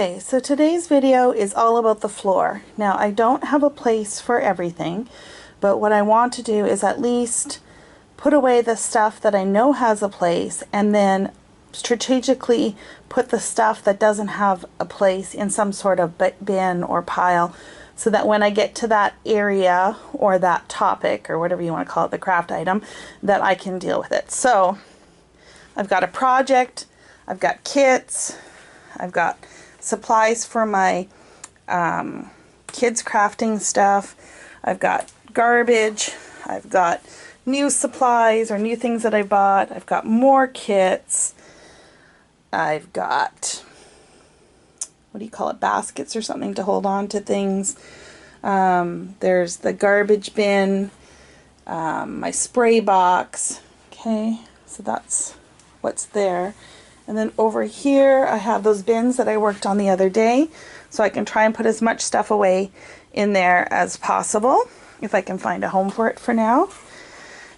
Okay, so today's video is all about the floor. Now, I don't have a place for everything, but what I want to do is at least put away the stuff that I know has a place and then strategically put the stuff that doesn't have a place in some sort of bin or pile, so that when I get to that area or that topic or whatever you want to call it, the craft item, that I can deal with it. So I've got a project, I've got kits, I've got supplies for my kids crafting stuff, I've got garbage, I've got new supplies or new things that I bought, I've got more kits, I've got, what do you call it, baskets or something to hold on to things. There's the garbage bin, my spray box. Okay, so that's what's there. And then over here I have those bins that I worked on the other day, so I can try and put as much stuff away in there as possible, if I can find a home for it for now.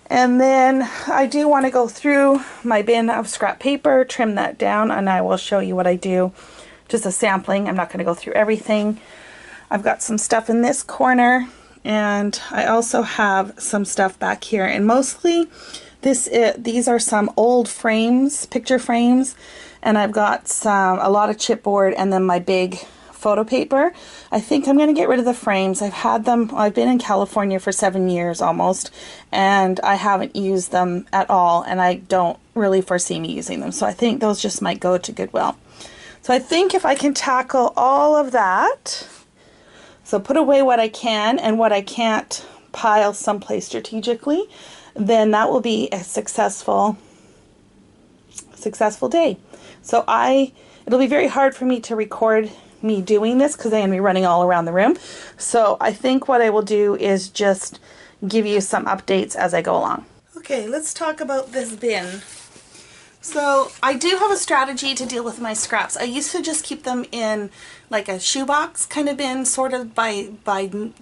And then I do want to go through my bin of scrap paper, trim that down, and I will show you what I do. Just a sampling. I'm not going to go through everything. I've got some stuff in this corner, and I also have some stuff back here, and mostly these are some old frames, picture frames, and I've got a lot of chipboard and then my big photo paper. I think I'm going to get rid of the frames. I've had them, I've been in California for 7 years almost, and I haven't used them at all, and I don't really foresee me using them, so I think those just might go to Goodwill. So I think if I can tackle all of that, so put away what I can and what I can't pile someplace strategically, then that will be a successful day. So it'll be very hard for me to record me doing this because I'm going to be running all around the room. So I think what I will do is just give you some updates as I go along. Okay, let's talk about this bin. So I do have a strategy to deal with my scraps. I used to just keep them in like a shoebox kind of bin, sort of by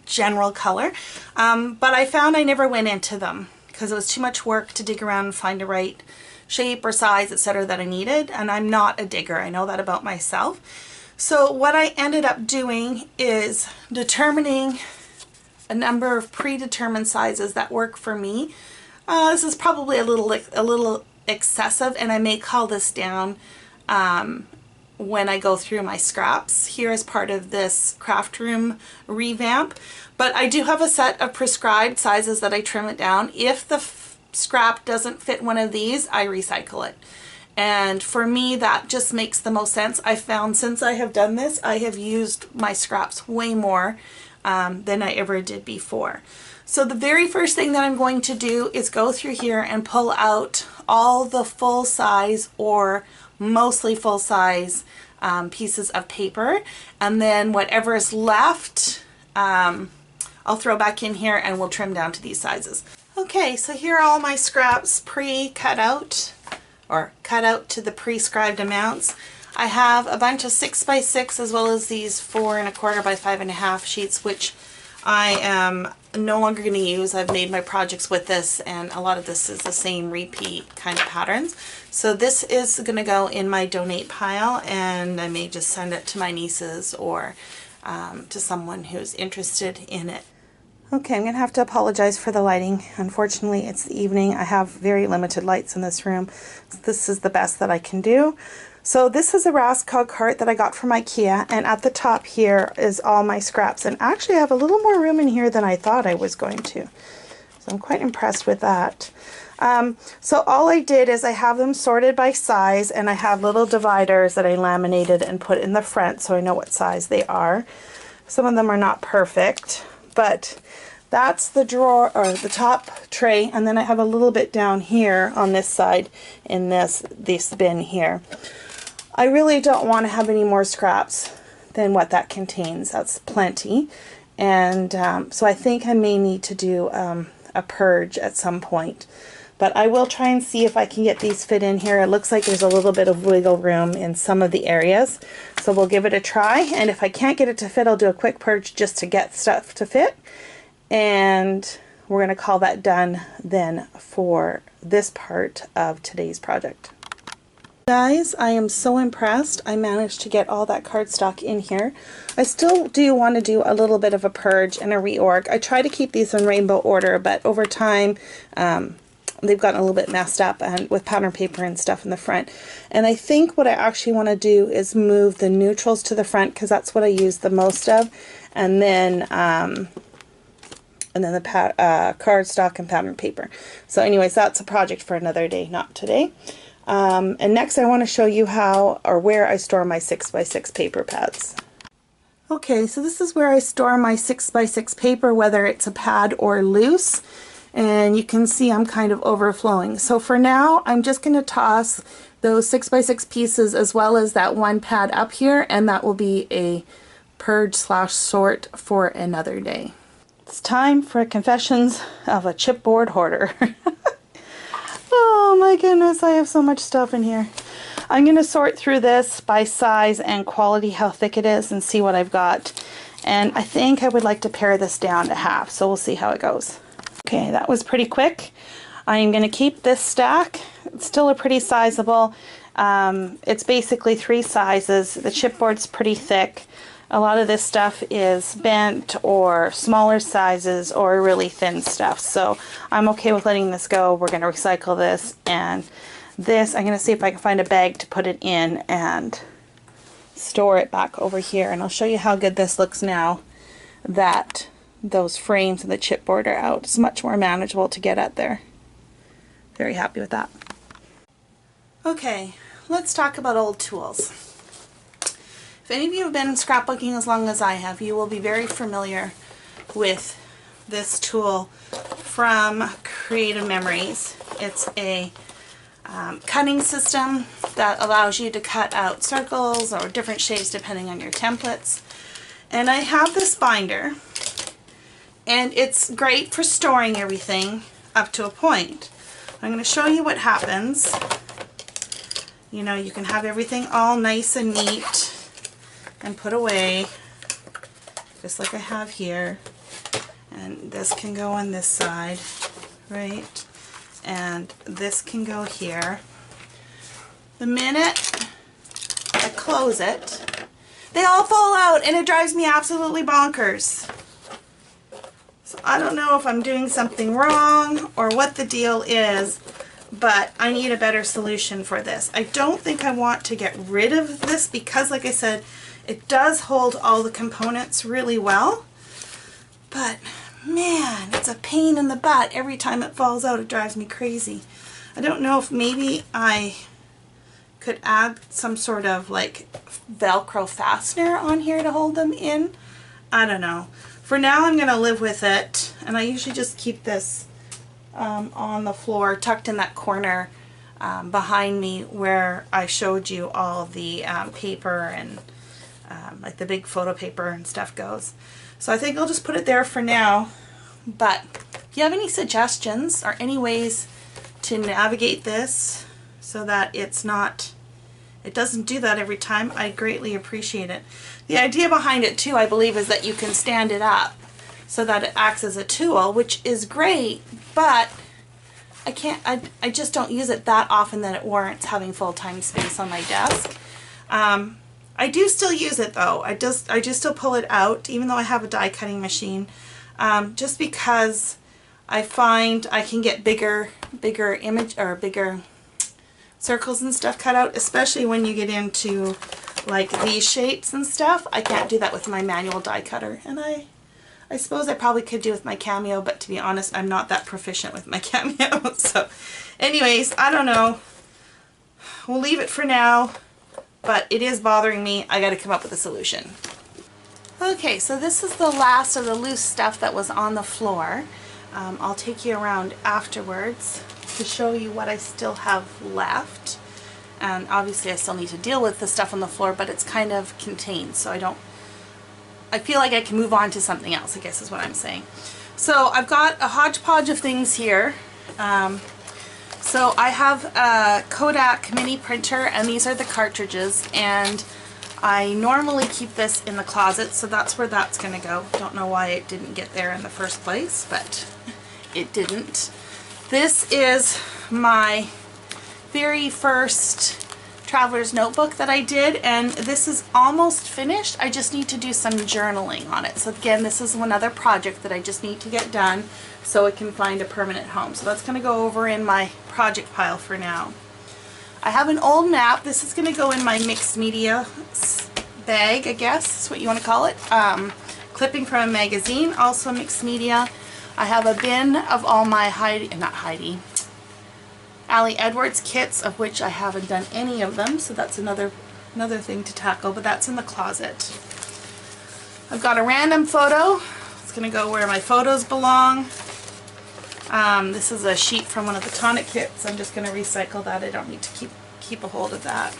general color, but I found I never went into them because it was too much work to dig around and find the right shape or size, etc. that I needed, and I'm not a digger. I know that about myself. So what I ended up doing is determining a number of predetermined sizes that work for me. This is probably a little excessive, and I may call this down when I go through my scraps here as part of this craft room revamp. But I do have a set of prescribed sizes that I trim it down. If the scrap doesn't fit one of these, I recycle it. And for me, that just makes the most sense. I found since I have done this, I have used my scraps way more than I ever did before. So the very first thing that I'm going to do is go through here and pull out all the full size or mostly full size pieces of paper, and then whatever is left I'll throw back in here and we'll trim down to these sizes. Okay, so here are all my scraps pre-cut out, or cut out to the prescribed amounts. I have a bunch of 6x6 as well as these 4 1/4 by 5.5 sheets, which I am no longer going to use. I've made my projects with this, and a lot of this is the same repeat kind of patterns. So this is going to go in my donate pile, and I may just send it to my nieces or to someone who's interested in it. Okay, I'm going to have to apologize for the lighting. Unfortunately, it's the evening. I have very limited lights in this room. This is the best that I can do. So this is a Raskog cart that I got from IKEA, and at the top here is all my scraps. And actually I have a little more room in here than I thought I was going to. So I'm quite impressed with that. So all I did is I have them sorted by size, and I have little dividers that I laminated and put in the front so I know what size they are. Some of them are not perfect, but that's the drawer, or the top tray, and then I have a little bit down here on this side in this bin here. I really don't want to have any more scraps than what that contains. That's plenty, and so I think I may need to do a purge at some point. But I will try and see if I can get these fit in here. It looks like there's a little bit of wiggle room in some of the areas, so we'll give it a try, and if I can't get it to fit, I'll do a quick purge just to get stuff to fit, and we're going to call that done then for this part of today's project. Guys, I am so impressed. I managed to get all that cardstock in here. I still do want to do a little bit of a purge and a reorg. I try to keep these in rainbow order, but over time they've gotten a little bit messed up and with pattern paper and stuff in the front. And I think what I actually want to do is move the neutrals to the front because that's what I use the most of. And then the cardstock and pattern paper. So anyways, that's a project for another day, not today. And next I want to show you how or where I store my 6x6 paper pads. Okay, so this is where I store my 6x6 paper, whether it's a pad or loose. And you can see I'm kind of overflowing. So for now, I'm just going to toss those 6x6 pieces as well as that one pad up here, and that will be a purge / sort for another day. It's time for confessions of a chipboard hoarder. Oh my goodness, I have so much stuff in here. I'm going to sort through this by size and quality, how thick it is, and see what I've got. And I think I would like to pare this down to half, so we'll see how it goes. Okay, that was pretty quick. I'm going to keep this stack. It's still a pretty sizable. It's basically 3 sizes. The chipboard's pretty thick. A lot of this stuff is bent or smaller sizes or really thin stuff. So I'm okay with letting this go. We're going to recycle this, and this I'm going to see if I can find a bag to put it in and store it back over here. And I'll show you how good this looks now that those frames and the chipboard are out. It's much more manageable to get at there. Very happy with that. Okay, let's talk about old tools. If any of you have been scrapbooking as long as I have, you will be very familiar with this tool from Creative Memories. It's a cutting system that allows you to cut out circles or different shapes depending on your templates. And I have this binder, and it's great for storing everything up to a point. I'm going to show you what happens. You know, you can have everything all nice and neat and put away, just like I have here. And this can go on this side, right? And this can go here. The minute I close it, they all fall out, and it drives me absolutely bonkers. So I don't know if I'm doing something wrong or what the deal is, but I need a better solution for this. I don't think I want to get rid of this because, like I said, it does hold all the components really well, but man, it's a pain in the butt. Every time it falls out, it drives me crazy. I don't know if maybe I could add some sort of like Velcro fastener on here to hold them in. I don't know. For now, I'm going to live with it, and I usually just keep this on the floor, tucked in that corner behind me where I showed you all the paper and like the big photo paper and stuff goes. So I think I'll just put it there for now. But if you have any suggestions or any ways to navigate this so that it doesn't do that every time, I greatly appreciate it. The idea behind it too, I believe, is that you can stand it up so that it acts as a tool, which is great, but I just don't use it that often that it warrants having full-time space on my desk. I do still use it though. I do still pull it out, even though I have a die cutting machine, just because I find I can get bigger circles and stuff cut out, especially when you get into like these shapes and stuff. I can't do that with my manual die cutter, and I suppose I probably could do with my Cameo, but to be honest, I'm not that proficient with my Cameo. So anyways, I don't know. We'll leave it for now, but it is bothering me. I got to come up with a solution. Okay, so this is the last of the loose stuff that was on the floor. I'll take you around afterwards to show you what I still have left. And obviously I still need to deal with the stuff on the floor, but it's kind of contained, so I feel like I can move on to something else, I guess is what I'm saying. So I've got a hodgepodge of things here. So I have a Kodak mini printer, and these are the cartridges, and I normally keep this in the closet, so that's where that's going to go. Don't know why it didn't get there in the first place, but it didn't. This is my very first traveler's notebook that I did, and this is almost finished. I just need to do some journaling on it. So again, this is another project that I just need to get done so it can find a permanent home. So that's going to go over in my project pile for now. I have an old map. This is going to go in my mixed media bag, I guess is what you want to call it. Clipping from a magazine, also mixed media. I have a bin of all my Allie Edwards kits, of which I haven't done any of them, so that's another thing to tackle, but that's in the closet. I've got a random photo. It's going to go where my photos belong. This is a sheet from one of the tonic kits. I'm just going to recycle that. I don't need to keep a hold of that.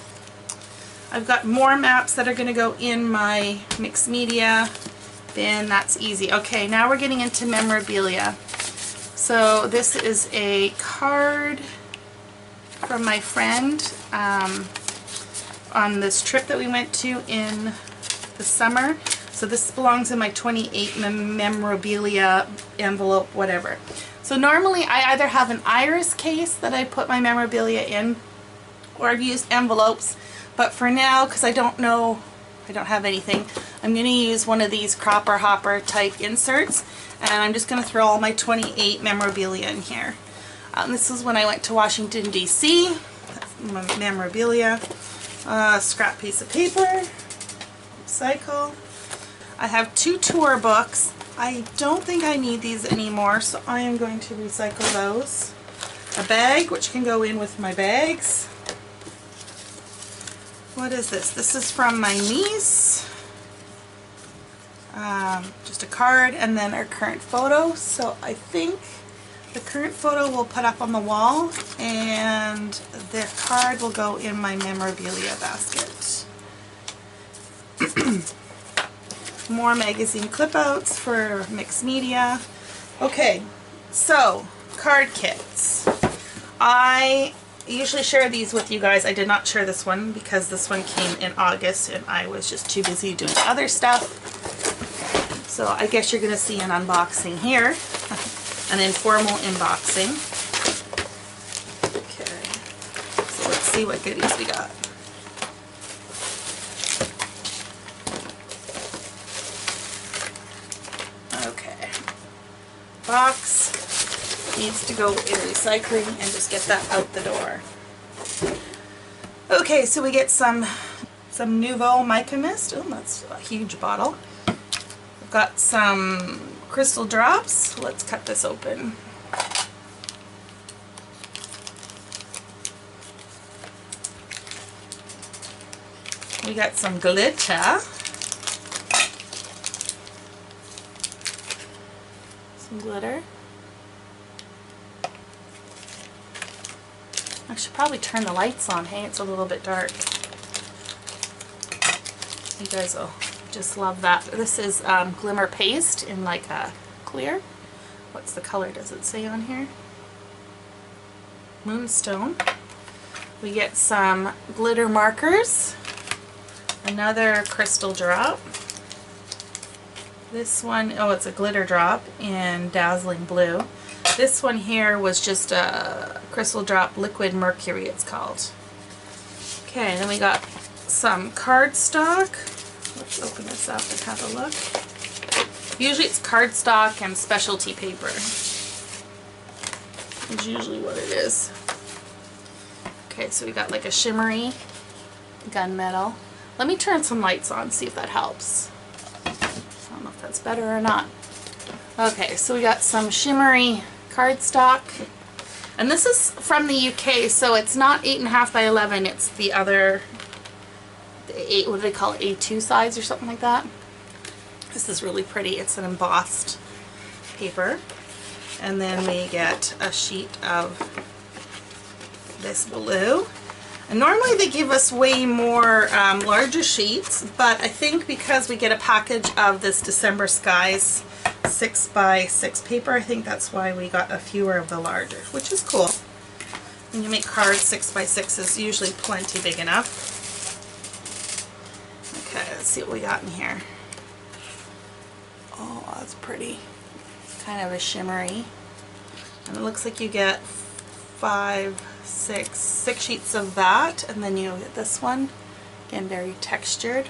I've got more maps that are going to go in my mixed media bin. That's easy. Okay, now we're getting into memorabilia. So this is a card from my friend on this trip that we went to in the summer. So this belongs in my 28 memorabilia envelope, whatever. So normally I either have an iris case that I put my memorabilia in, or I've used envelopes, but for now, because I don't have anything, I'm going to use one of these cropper hopper type inserts, and I'm just going to throw all my 28 memorabilia in here. This is when I went to Washington, D.C. That's my memorabilia. Scrap piece of paper. Recycle. I have 2 tour books. I don't think I need these anymore, so I am going to recycle those. A bag, which can go in with my bags. What is this? This is from my niece. Just a card, and then our current photo. So I think the current photo we'll put up on the wall, and the card will go in my memorabilia basket. More magazine clip-outs for mixed media. Okay, so card kits. I usually share these with you guys. I did not share this one because this one came in August and I was just too busy doing other stuff. So I guess you're going to see an unboxing here. An informal unboxing. Okay, so let's see what goodies we got. Okay, box needs to go in recycling and just get that out the door. Okay, so we get some Nouveau Mica Mist. Oh, that's a huge bottle. We've got some crystal drops. Let's cut this open. We got some glitter. Some glitter. I should probably turn the lights on. Hey, it's a little bit dark. You guys will just love that. This is glimmer paste in like a clear. What's the color? Does it say on here? Moonstone. We get some glitter markers. Another crystal drop. This one, oh, it's a glitter drop in Dazzling Blue. This one here was just a crystal drop liquid mercury, it's called. Okay, then we got some cardstock. Let's open this up and have a look. Usually it's cardstock and specialty paper. It's usually what it is. Okay, so we got like a shimmery gunmetal. Let me turn some lights on, see if that helps. I don't know if that's better or not. Okay, so we got some shimmery cardstock. And this is from the UK, so it's not 8.5 by 11, it's the other, the 8, what do they call it, A2 size or something like that. This is really pretty. It's an embossed paper. And then we get a sheet of this blue. And normally they give us way more larger sheets, but I think because we get a package of this December Skies 6x6 paper, I think that's why we got a fewer of the larger, which is cool. When you make cards, 6x6 is usually plenty big enough. Okay, let's see what we got in here. Oh, that's pretty. Kind of a shimmery. And it looks like you get 5 six sheets of that, and then you'll get this one, again very textured.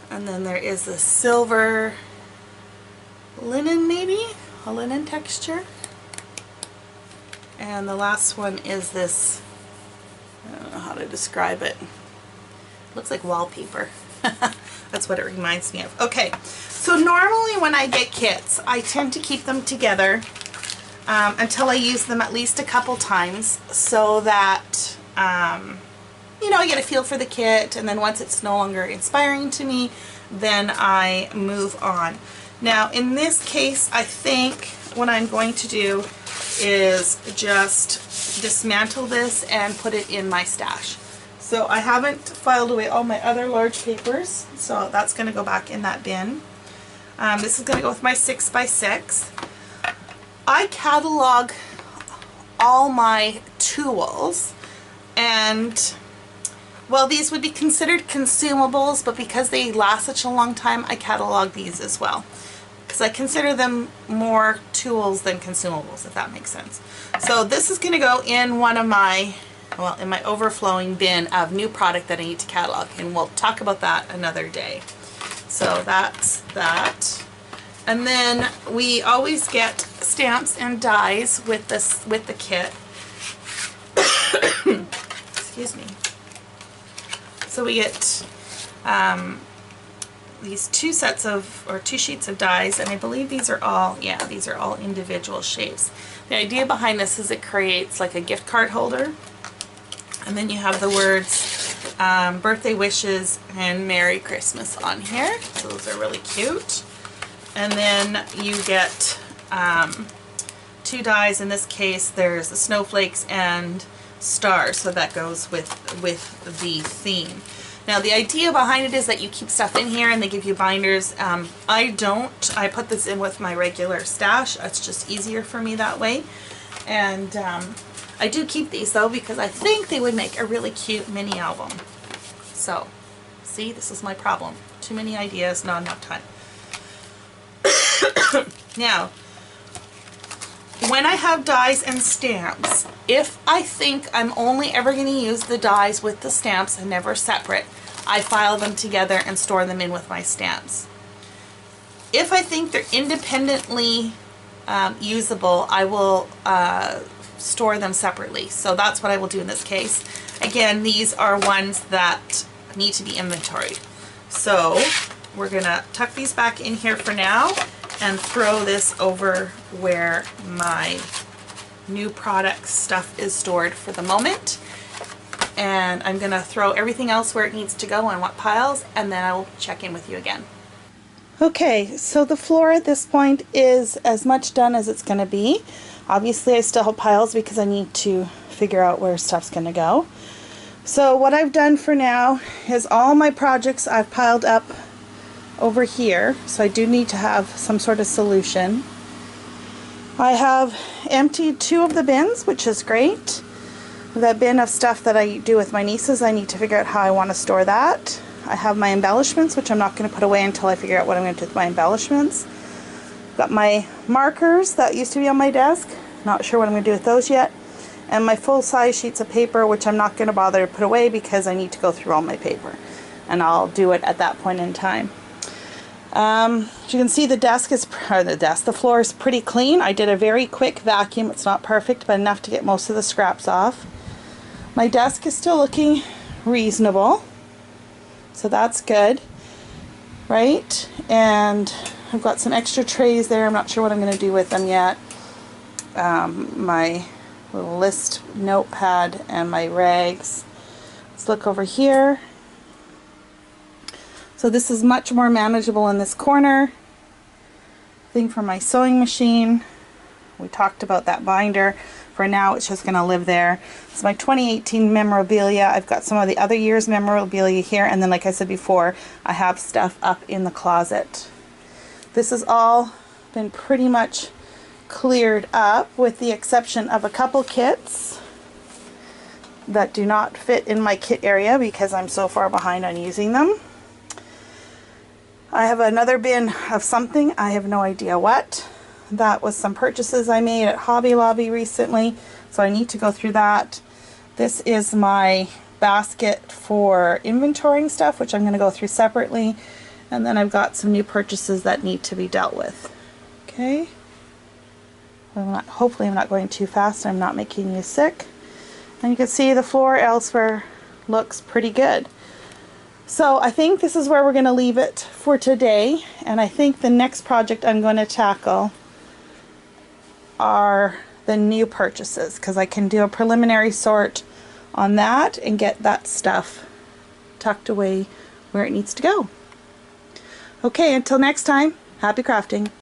And then there is the silver linen, maybe a linen texture. And the last one is this, I don't know how to describe it. Looks like wallpaper. That's what it reminds me of. Okay, so normally when I get kits, I tend to keep them together until I use them at least a couple times, so that you know, I get a feel for the kit, and then once it's no longer inspiring to me, then I move on. Now in this case, I think what I'm going to do is just dismantle this and put it in my stash. So I haven't filed away all my other large papers, so that's going to go back in that bin. This is going to go with my 6x6. I catalog all my tools, and well, these would be considered consumables, but because they last such a long time, I catalog these as well, because I consider them more tools than consumables, if that makes sense. So this is going to go in one of my, well, in my overflowing bin of new product that I need to catalog, and we'll talk about that another day. So that's that. And then we always get stamps and dies with this, with the kit. Excuse me. So we get these two sets of, or two sheets of dies, and I believe these are all, yeah, these are all individual shapes. The idea behind this is it creates like a gift card holder, and then you have the words birthday wishes and Merry Christmas on here. So those are really cute. And then you get two dies. In this case, there's the snowflakes and stars, so that goes with the theme. Now the idea behind it is that you keep stuff in here and they give you binders. I don't. I put this in with my regular stash. It's just easier for me that way. And I do keep these though, because I think they would make a really cute mini album. So, see, this is my problem. Too many ideas, not enough time. Now, when I have dies and stamps, if I think I'm only ever going to use the dies with the stamps and never separate, I file them together and store them in with my stamps. If I think they're independently usable, I will store them separately. So that's what I will do in this case. Again, these are ones that need to be inventoried. So we're going to tuck these back in here for now and throw this over where my new product stuff is stored for the moment. And I'm going to throw everything else where it needs to go on what piles, and then I will check in with you again. Okay, so the floor at this point is as much done as it's going to be. Obviously I still have piles because I need to figure out where stuff's going to go. So what I've done for now is all my projects I've piled up over here, so I do need to have some sort of solution. I have emptied two of the bins, which is great. That bin of stuff that I do with my nieces, I need to figure out how I want to store that. I have my embellishments, which I'm not going to put away until I figure out what I'm going to do with my embellishments. Got my markers that used to be on my desk, not sure what I'm going to do with those yet. And my full-size sheets of paper, which I'm not going to bother to put away because I need to go through all my paper. And I'll do it at that point in time. As you can see, the floor is pretty clean. I did a very quick vacuum. It's not perfect, but enough to get most of the scraps off. My desk is still looking reasonable, so that's good, right? And I've got some extra trays there. I'm not sure what I'm going to do with them yet. My little list notepad and my rags. Let's look over here. So this is much more manageable in this corner. Thing for my sewing machine. We talked about that binder. For now, it's just going to live there. It's my 2018 memorabilia. I've got some of the other year's memorabilia here, and then, like I said before, I have stuff up in the closet. This has all been pretty much cleared up, with the exception of a couple kits that do not fit in my kit area because I'm so far behind on using them. I have another bin of something, I have no idea what. That was some purchases I made at Hobby Lobby recently, so I need to go through that. This is my basket for inventorying stuff, which I'm going to go through separately, and then I've got some new purchases that need to be dealt with. Okay, hopefully I'm not going too fast, I'm not making you sick. And you can see the floor elsewhere looks pretty good. So I think this is where we're going to leave it for today, and I think the next project I'm going to tackle are the new purchases, because I can do a preliminary sort on that and get that stuff tucked away where it needs to go. Okay, until next time, happy crafting.